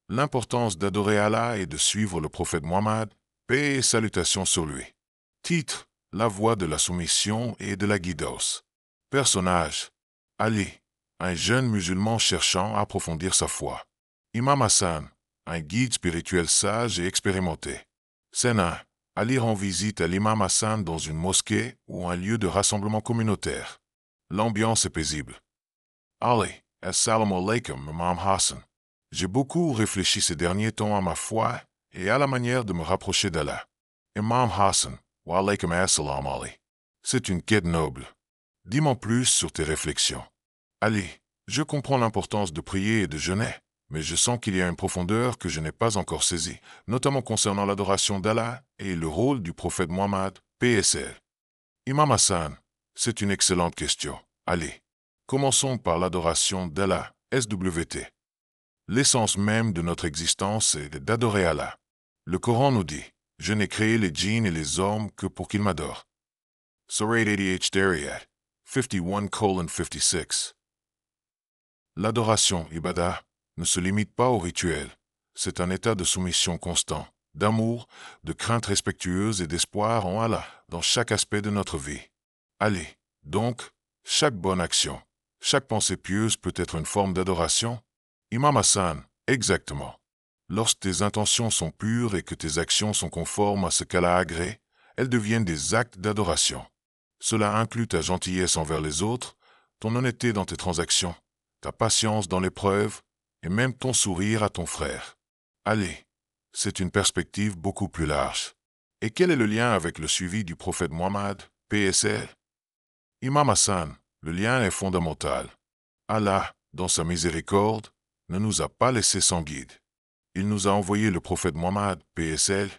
L'importance d'adorer Allah et de suivre le prophète Muhammad, paix et salutations sur lui. Titre: La voie de la soumission et de la guidance. Personnage: Ali, un jeune musulman cherchant à approfondir sa foi. Imam Hassan, un guide spirituel sage et expérimenté. Scène 1. Ali rend visite à l'imam Hassan dans une mosquée ou un lieu de rassemblement communautaire. L'ambiance est paisible. Ali: Assalamu alaikum, Imam Hassan. J'ai beaucoup réfléchi ces derniers temps à ma foi et à la manière de me rapprocher d'Allah. Imam Hassan: Wa alaikum assalam Ali. C'est une quête noble. Dis-moi plus sur tes réflexions. Ali: Je comprends l'importance de prier et de jeûner, mais je sens qu'il y a une profondeur que je n'ai pas encore saisie, notamment concernant l'adoration d'Allah et le rôle du prophète Muhammad, paix et salut. Imam Hassan: C'est une excellente question. Ali: Commençons par l'adoration d'Allah, SWT. L'essence même de notre existence est d'adorer Allah. Le Coran nous dit: Je n'ai créé les djinns et les hommes que pour qu'ils m'adorent. Surah 80 Dariyat 51:56. L'adoration, ibadah, ne se limite pas au rituel. C'est un état de soumission constant, d'amour, de crainte respectueuse et d'espoir en Allah dans chaque aspect de notre vie. Ali: Donc, chaque bonne action, chaque pensée pieuse peut être une forme d'adoration? Imam Hassan: Exactement. Lorsque tes intentions sont pures et que tes actions sont conformes à ce qu'Allah agrée, elles deviennent des actes d'adoration. Cela inclut ta gentillesse envers les autres, ton honnêteté dans tes transactions, ta patience dans l'épreuve, et même ton sourire à ton frère. Allez, c'est une perspective beaucoup plus large. Et quel est le lien avec le suivi du prophète Muhammad, paix et salut? Imam Hassan: Le lien est fondamental. Allah, dans sa miséricorde, ne nous a pas laissés sans guide. Il nous a envoyé le prophète Muhammad, paix et salut,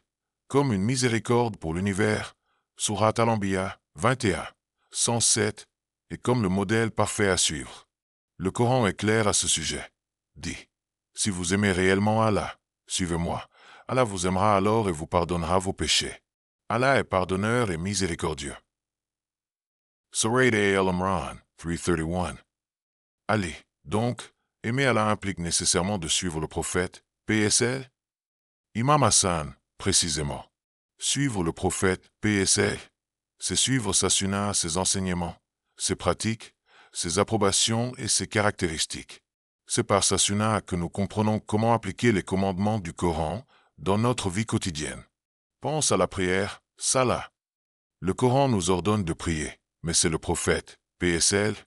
comme une miséricorde pour l'univers, Surat Al-Anbiya 21, 107, et comme le modèle parfait à suivre. Le Coran est clair à ce sujet. Dit: Si vous aimez réellement Allah, suivez-moi. Allah vous aimera alors et vous pardonnera vos péchés. Allah est pardonneur et miséricordieux. Surah Al-Imran 331. Ali: Donc, aimer Allah implique nécessairement de suivre le prophète, paix et salut? Imam Hassan: Précisément. Suivre le prophète, paix et salut, c'est suivre sa sunna, ses enseignements, ses pratiques, ses approbations et ses caractéristiques. C'est par sa sunna que nous comprenons comment appliquer les commandements du Coran dans notre vie quotidienne. Pense à la prière, salat. Le Coran nous ordonne de prier, mais c'est le prophète, paix et salut,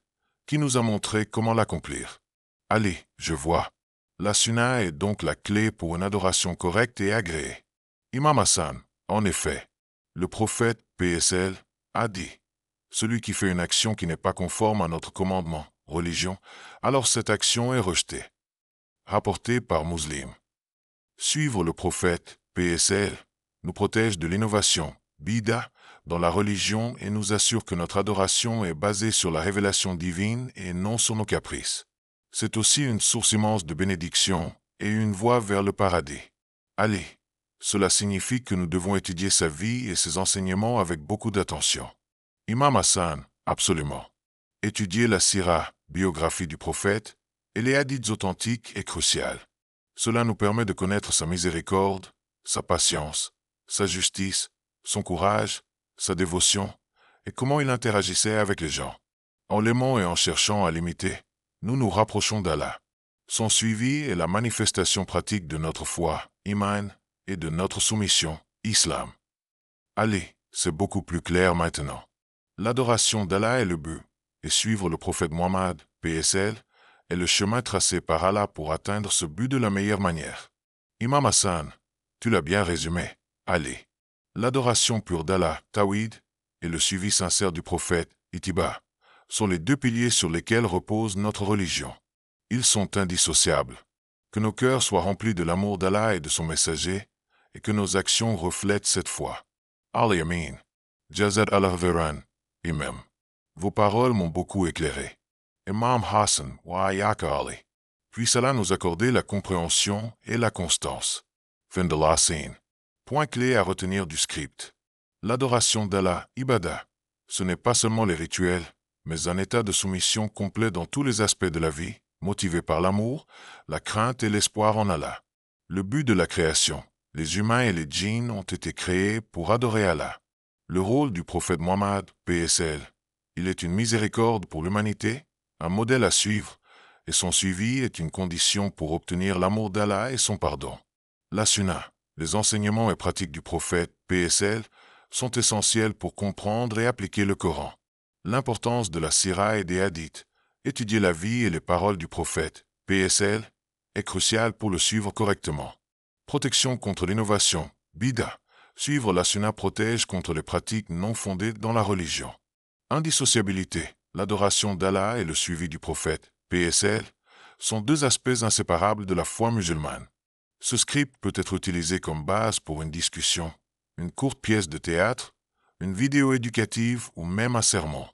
qui nous a montré comment l'accomplir. Allez, je vois. La sunna est donc la clé pour une adoration correcte et agréée. Imam Hassan: En effet, le prophète, paix et salut, a dit: Celui qui fait une action qui n'est pas conforme à notre commandement, religion, alors cette action est rejetée. Rapporté par Muslim. Suivre le prophète, paix et salut, nous protège de l'innovation, bida, dans la religion et nous assure que notre adoration est basée sur la révélation divine et non sur nos caprices. C'est aussi une source immense de bénédiction et une voie vers le paradis. Allez, cela signifie que nous devons étudier sa vie et ses enseignements avec beaucoup d'attention. Imam Hassan: Absolument. Étudier la sira, biographie du prophète, et les hadiths authentiques est crucial. Cela nous permet de connaître sa miséricorde, sa patience, sa justice, son courage, sa dévotion, et comment il interagissait avec les gens. En l'aimant et en cherchant à l'imiter, nous nous rapprochons d'Allah. Son suivi est la manifestation pratique de notre foi, iman, et de notre soumission, islam. Allez, c'est beaucoup plus clair maintenant. L'adoration d'Allah est le but, et suivre le prophète Muhammad, paix et salut, est le chemin tracé par Allah pour atteindre ce but de la meilleure manière. Imam Hassan: Tu l'as bien résumé. Allez. L'adoration pure d'Allah, Tawhid, et le suivi sincère du prophète, Itiba, sont les deux piliers sur lesquels repose notre religion. Ils sont indissociables. Que nos cœurs soient remplis de l'amour d'Allah et de son messager, et que nos actions reflètent cette foi. Ali Amin. Jazad al-Veran, Imam. Vos paroles m'ont beaucoup éclairé. Imam Hassan, wa yaka Ali. Puisse Allah nous accorder la compréhension et la constance. Fin de la scène. Point clé à retenir du script. L'adoration d'Allah, ibadah, ce n'est pas seulement les rituels, mais un état de soumission complet dans tous les aspects de la vie, motivé par l'amour, la crainte et l'espoir en Allah. Le but de la création. Les humains et les djinns ont été créés pour adorer Allah. Le rôle du prophète Mohammed, PSL. Il est une miséricorde pour l'humanité, un modèle à suivre, et son suivi est une condition pour obtenir l'amour d'Allah et son pardon. La Sunna. Les enseignements et pratiques du prophète, PSL, sont essentiels pour comprendre et appliquer le Coran. L'importance de la Sira et des hadiths. Étudier la vie et les paroles du prophète, PSL, est crucial pour le suivre correctement. Protection contre l'innovation, Bida. Suivre la Sunna protège contre les pratiques non fondées dans la religion. Indissociabilité. L'adoration d'Allah et le suivi du prophète, PSL, sont deux aspects inséparables de la foi musulmane. Ce script peut être utilisé comme base pour une discussion, une courte pièce de théâtre, une vidéo éducative ou même un sermon.